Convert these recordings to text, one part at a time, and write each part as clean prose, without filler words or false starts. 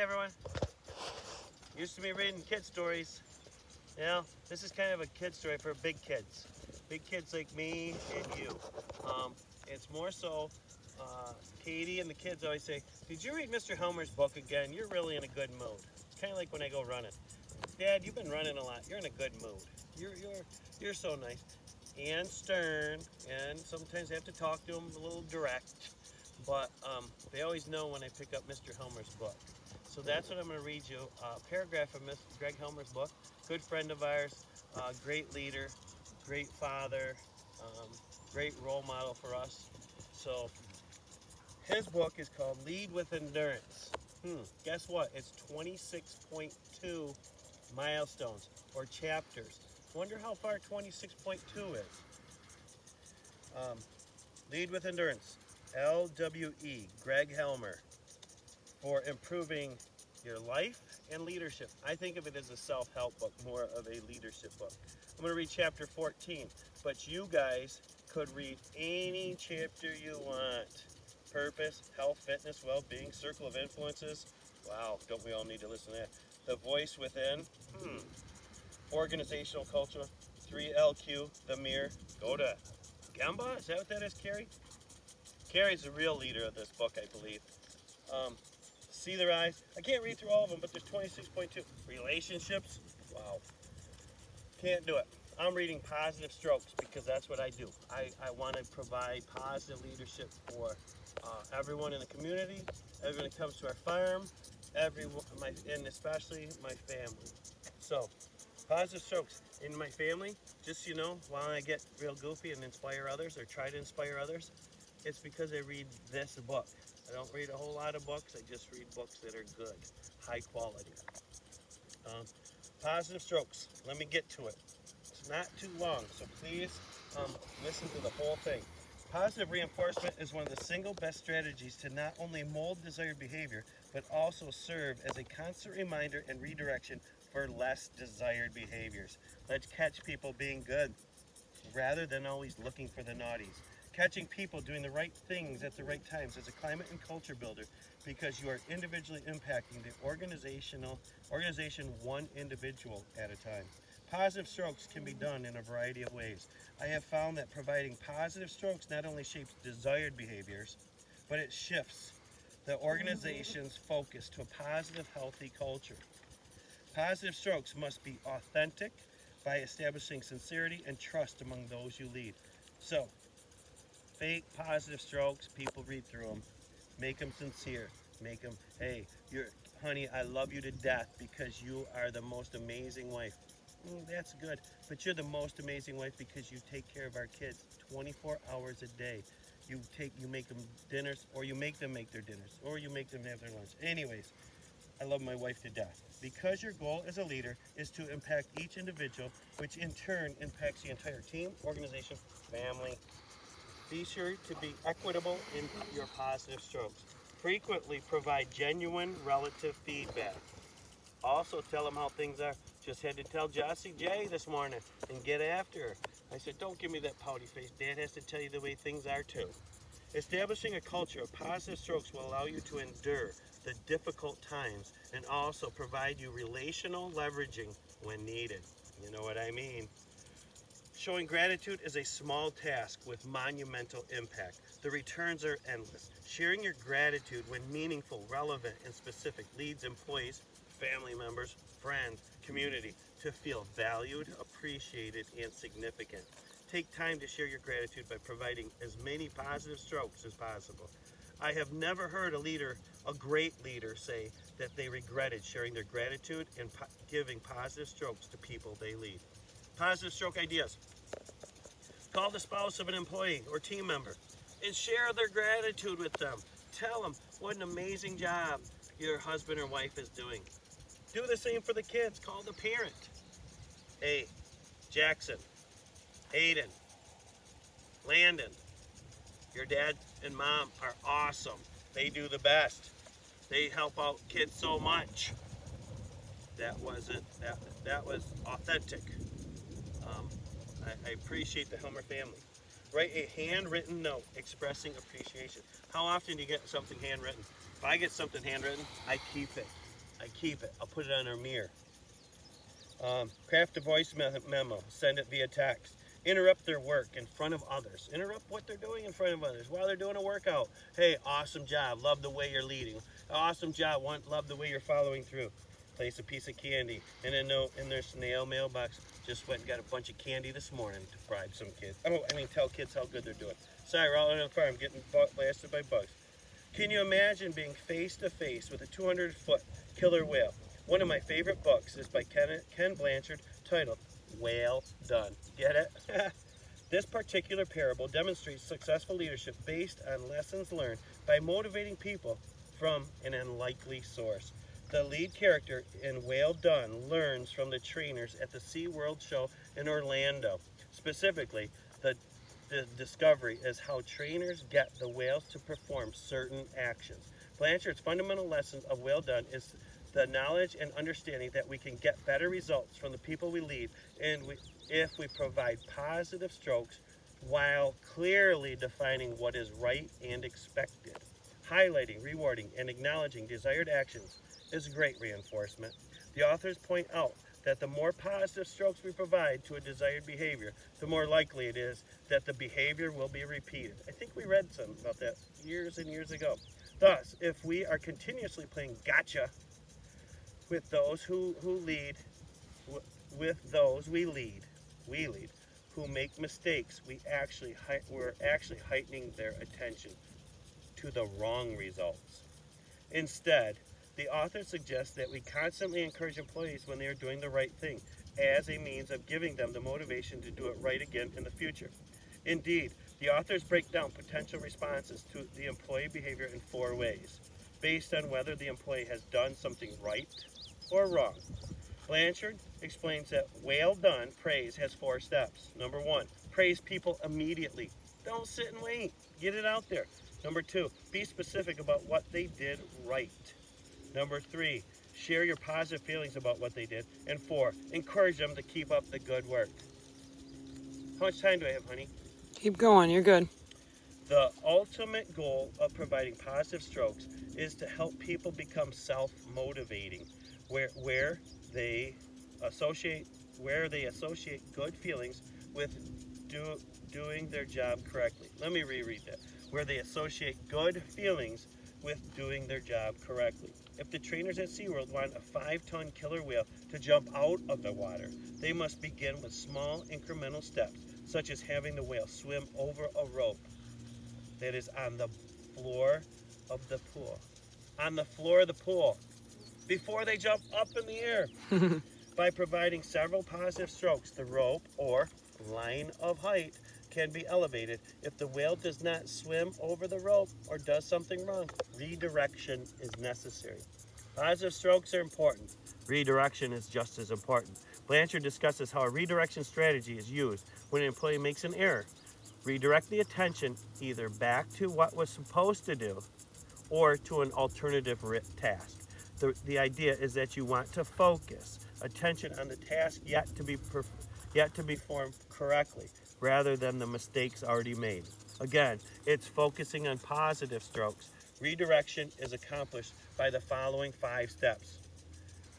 everyone. Used to be reading kid stories. This is kind of a kid story for big kids. Big kids like me and you. It's more so, Katie and the kids always say, did you read Mr. Helmer's book again? You're really in a good mood. It's kind of like when I go running. Dad, you've been running a lot. You're in a good mood. You're so nice. And stern, and sometimes I have to talk to them a little direct. But they always know when I pick up Mr. Helmer's book. So that's what I'm going to read you. A paragraph of Mr. Greg Helmer's book. Good friend of ours, great leader, great father, great role model for us. So his book is called Lead with Endurance. Guess what? It's 26.2 milestones or chapters. Wonder how far 26.2 is. Lead with Endurance. LWE, Greg Helmer, for improving your life and leadership. I think of it as a self-help book, more of a leadership book. I'm going to read chapter 14, but you guys could read any chapter you want. Purpose, health, fitness, well-being, circle of influences. Wow, don't we all need to listen to that? The voice within. Organizational culture. 3LQ, the mirror. Go to Gamba, is that what that is, Carrie? Carrie's the real leader of this book, I believe. See their eyes. I can't read through all of them, but there's 26.2. Relationships. Wow. Can't do it. I'm reading Positive Strokes because that's what I do. I want to provide positive leadership for everyone in the community, everyone that comes to our farm, everyone, and especially my family. So, Positive Strokes. In my family, just so you know, while I get real goofy and inspire others or try to inspire others, it's because I read this book. I don't read a whole lot of books. I just read books that are good, high quality. Positive Strokes. Let me get to it. It's not too long, so please listen to the whole thing. Positive reinforcement is one of the single best strategies to not only mold desired behavior, but also serve as a constant reminder and redirection for less desired behaviors. Let's catch people being good rather than always looking for the naughties. Catching people doing the right things at the right times is a climate and culture builder because you are individually impacting the organization one individual at a time. Positive strokes can be done in a variety of ways. I have found that providing positive strokes not only shapes desired behaviors, but it shifts the organization's focus to a positive, healthy culture. Positive strokes must be authentic by establishing sincerity and trust among those you lead. So, fake positive strokes, people read through them. Make them sincere. Make them, hey, honey, I love you to death because you are the most amazing wife. That's good, but you're the most amazing wife because you take care of our kids 24 hours a day. You make them dinners, or you make them make their dinners, or you make them have their lunch. Anyways, I love my wife to death. Because your goal as a leader is to impact each individual, which in turn impacts the entire team, organization, family. Be sure to be equitable in your positive strokes. Frequently provide genuine relative feedback. Also tell them how things are. Just had to tell Jossie J this morning and get after her. I said, don't give me that pouty face. Dad has to tell you the way things are too. Establishing a culture of positive strokes will allow you to endure the difficult times and also provide you relational leveraging when needed. You know what I mean? Showing gratitude is a small task with monumental impact. The returns are endless. Sharing your gratitude when meaningful, relevant, and specific leads employees, family members, friends, community to feel valued, appreciated, and significant. Take time to share your gratitude by providing as many positive strokes as possible. I have never heard a great leader say that they regretted sharing their gratitude and giving positive strokes to people they lead. Positive stroke ideas. Call the spouse of an employee or team member and share their gratitude with them. Tell them what an amazing job your husband or wife is doing. Do the same for the kids. Call the parent. Hey, Jackson, Aiden, Landon, your dad and mom are awesome. They do the best. They help out kids so much. That was authentic. I appreciate the Helmer family. Write a handwritten note expressing appreciation. How often do you get something handwritten? If I get something handwritten, I keep it. I keep it. I'll put it on our mirror. Craft a voice memo. Send it via text. Interrupt their work in front of others. Interrupt what they're doing in front of others while they're doing a workout. Hey, awesome job. Love the way you're leading. Awesome job. Love the way you're following through. Place a piece of candy and a note in their snail mailbox. Just went and got a bunch of candy this morning to bribe some kids. Tell kids how good they're doing. Sorry, we're all on the farm getting blasted by bugs. Can you imagine being face to face with a 200-foot killer whale? One of my favorite books is by Ken Blanchard, titled Whale Done. Get it? This particular parable demonstrates successful leadership based on lessons learned by motivating people from an unlikely source. The lead character in Whale Done learns from the trainers at the SeaWorld show in Orlando. Specifically, the discovery is how trainers get the whales to perform certain actions. Blanchard's fundamental lesson of Whale Done is the knowledge and understanding that we can get better results from the people we lead if we provide positive strokes while clearly defining what is right and expected. Highlighting, rewarding, and acknowledging desired actions is great reinforcement. The authors point out that the more positive strokes we provide to a desired behavior, the more likely it is that the behavior will be repeated. I think we read something about that years and years ago. Thus, if we are continuously playing gotcha with those who lead, with those we lead, who make mistakes, we're actually heightening their attention to the wrong results. Instead, the author suggests that we constantly encourage employees when they are doing the right thing as a means of giving them the motivation to do it right again in the future. Indeed, the authors break down potential responses to the employee behavior in 4 ways, based on whether the employee has done something right or wrong. Blanchard explains that Whale Done praise has 4 steps. Number 1, praise people immediately. Don't sit and wait. Get it out there. Number 2, be specific about what they did right. Number 3, share your positive feelings about what they did. And 4, encourage them to keep up the good work. How much time do I have, honey? Keep going, you're good. The ultimate goal of providing positive strokes is to help people become self-motivating, where they associate good feelings with doing their job correctly. Let me reread that. Where they associate good feelings with doing their job correctly. If the trainers at SeaWorld want a 5-ton killer whale to jump out of the water, they must begin with small incremental steps, such as having the whale swim over a rope that is on the floor of the pool. On the floor of the pool, before they jump up in the air. By providing several positive strokes, the rope, or line of height, can be elevated. If the whale does not swim over the rope or does something wrong, redirection is necessary. Positive strokes are important. Redirection is just as important. Blanchard discusses how a redirection strategy is used when an employee makes an error. Redirect the attention either back to what was supposed to do or to an alternative task. The idea is that you want to focus attention on the task yet to be performed correctly, rather than the mistakes already made. Again, it's focusing on positive strokes. Redirection is accomplished by the following 5 steps.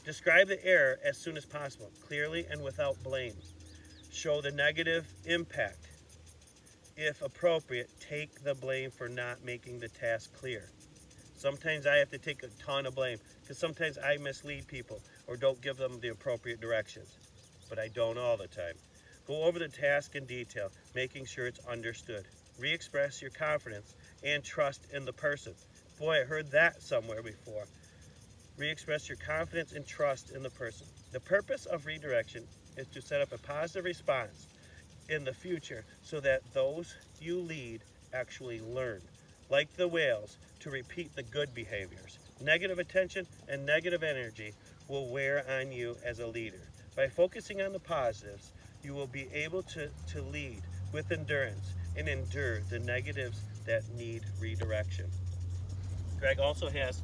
Describe the error as soon as possible, clearly and without blame. Show the negative impact. If appropriate, take the blame for not making the task clear. Sometimes I have to take a ton of blame because sometimes I mislead people or don't give them the appropriate directions, but I don't all the time. Go over the task in detail, making sure it's understood. Re-express your confidence and trust in the person. Boy, I heard that somewhere before. Re-express your confidence and trust in the person. The purpose of redirection is to set up a positive response in the future so that those you lead actually learn, like the whales, to repeat the good behaviors. Negative attention and negative energy will wear on you as a leader. By focusing on the positives, you will be able to lead with endurance and endure the negatives that need redirection. Greg also has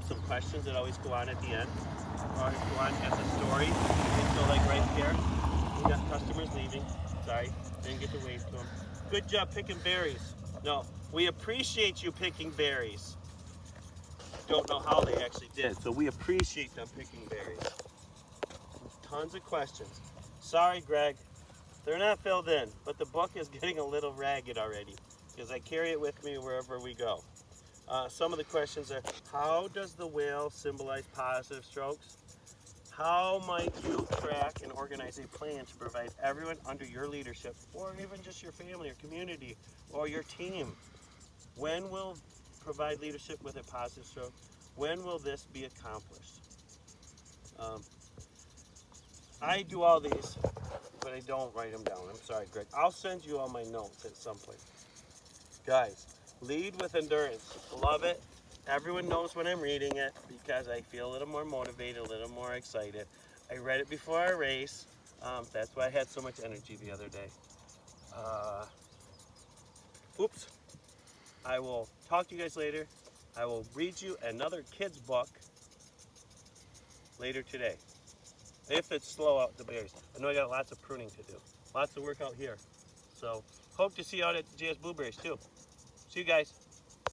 some questions that always go on at the end. Always go on as a story. So like right here, we got customers leaving. Sorry, didn't get to wave to them. Good job picking berries. No, we appreciate you picking berries. don't know how they actually did. So we appreciate them picking berries. Tons of questions. Sorry, Greg, they're not filled in, but the book is getting a little ragged already because I carry it with me wherever we go. Some of the questions are, how does the whale symbolize positive strokes? How might you track and organize a plan to provide everyone under your leadership, or even just your family or community or your team? When will provide leadership with a positive stroke? When will this be accomplished? I do all these, but I don't write them down. I'm sorry, Greg. I'll send you all my notes at some point. Guys, lead with endurance. Love it. Everyone knows when I'm reading it because I feel a little more motivated, a little more excited. I read it before our race. That's why I had so much energy the other day. Oops. I will talk to you guys later. I will read you another kid's book later today. If it's slow out the berries. I know I got lots of pruning to do. Lots of work out here. So hope to see you out at GS Blueberries too. See you guys.